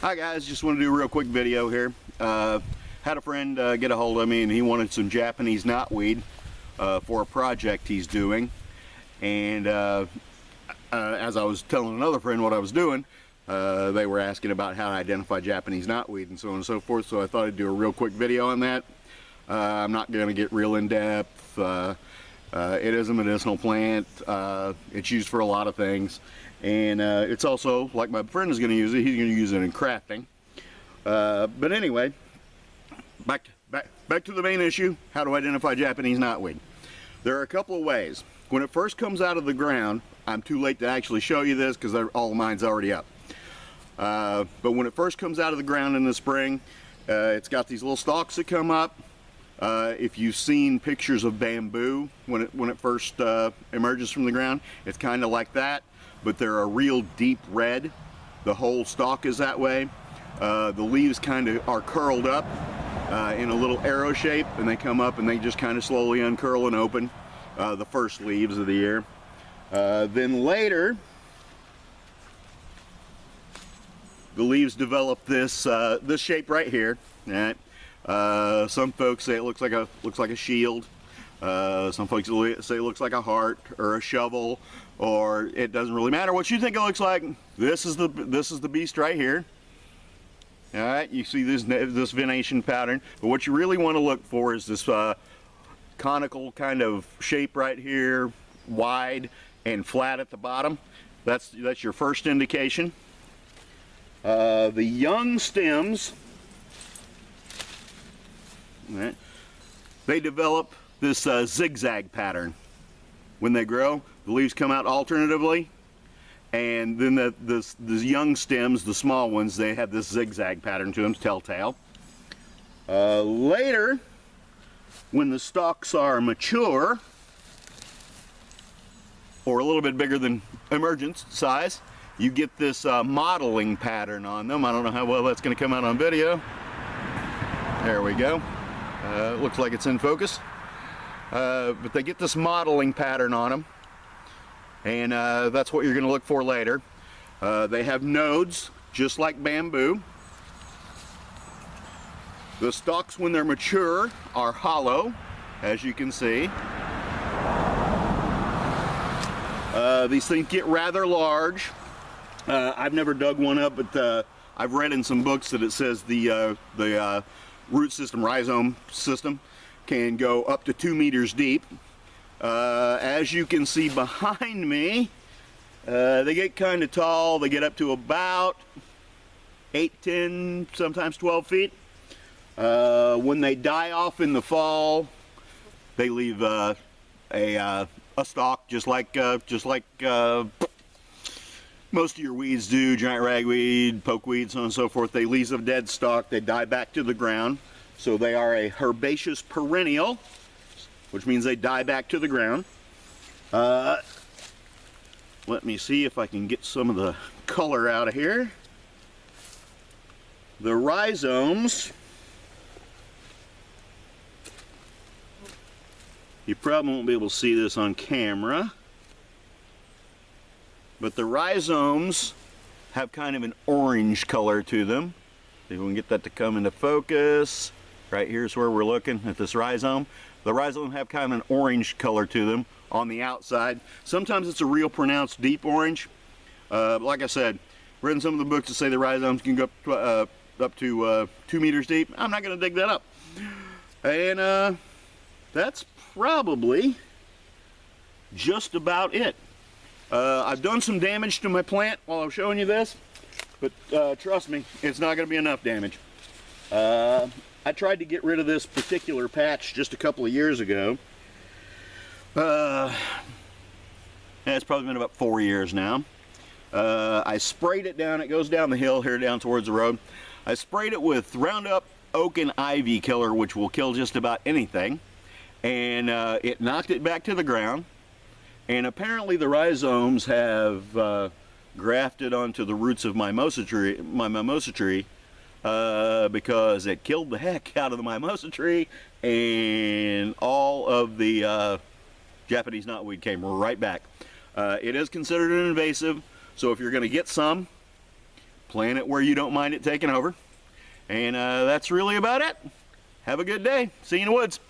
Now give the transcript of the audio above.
Hi guys, just want to do a real quick video here. Had a friend get a hold of me and he wanted some Japanese knotweed for a project he's doing, and as I was telling another friend what I was doing, they were asking about how to identify Japanese knotweed and so on and so forth, so I thought I'd do a real quick video on that. I'm not going to get real in depth. It is a medicinal plant. It's used for a lot of things, and it's also, like my friend is going to use it, he's going to use it in crafting. But anyway, back to the main issue: how to identify Japanese knotweed. There are a couple of ways. When it first comes out of the ground, I'm too late to actually show you this because all of mine's already up. But when it first comes out of the ground in the spring, it's got these little stalks that come up. If you've seen pictures of bamboo when it first emerges from the ground, it's kind of like that, but they're a real deep red. The whole stalk is that way. The leaves kind of are curled up in a little arrow shape, and they come up and they just kind of slowly uncurl and open, the first leaves of the year. Then later, the leaves develop this this shape right here. Right? Some folks say it looks like a shield. Some folks say it looks like a heart or a shovel, or it doesn't really matter what you think it looks like. This is the beast right here. All right, you see this venation pattern, but what you really want to look for is this conical kind of shape right here, wide and flat at the bottom. That's your first indication. The young stems, right, they develop this zigzag pattern. When they grow, the leaves come out alternatively, and then the young stems, the small ones, they have this zigzag pattern to them, telltale. Later, when the stalks are mature, or a little bit bigger than emergence size, you get this modeling pattern on them. I don't know how well that's going to come out on video. There we go. Looks like it's in focus. But they get this modeling pattern on them, and that's what you're going to look for later. They have nodes, just like bamboo. The stalks, when they're mature, are hollow, as you can see. These things get rather large. I've never dug one up, but I've read in some books that it says the root system, rhizome system, can go up to 2 meters deep. As you can see behind me, they get kind of tall. They get up to about 8, 10, sometimes 12 feet. When they die off in the fall, they leave a stalk, just like most of your weeds do, giant ragweed, pokeweed, so on and so forth. They leave a dead stalk, they die back to the ground. So they are a herbaceous perennial, which means they die back to the ground. Let me see if I can get some of the color out of here. The rhizomes, you probably won't be able to see this on camera, but the rhizomes have kind of an orange color to them. See if we can get that to come into focus. Right here's where we're looking at this rhizome. The rhizomes have kind of an orange color to them on the outside. Sometimes it's a real pronounced deep orange. Like I said, read in some of the books that say the rhizomes can go up to 2 meters deep. I'm not going to dig that up. And that's probably just about it. I've done some damage to my plant while I'm showing you this, but trust me, it's not going to be enough damage. I tried to get rid of this particular patch just a couple of years ago. It's probably been about 4 years now. I sprayed it down. It goes down the hill here, down towards the road. I sprayed it with Roundup Oak and Ivy Killer, which will kill just about anything, and it knocked it back to the ground. And apparently the rhizomes have grafted onto the roots of my mimosa tree, because it killed the heck out of the mimosa tree, and all of the Japanese knotweed came right back. It is considered an invasive, so if you're going to get some, plant it where you don't mind it taking over. And that's really about it. Have a good day. See you in the woods.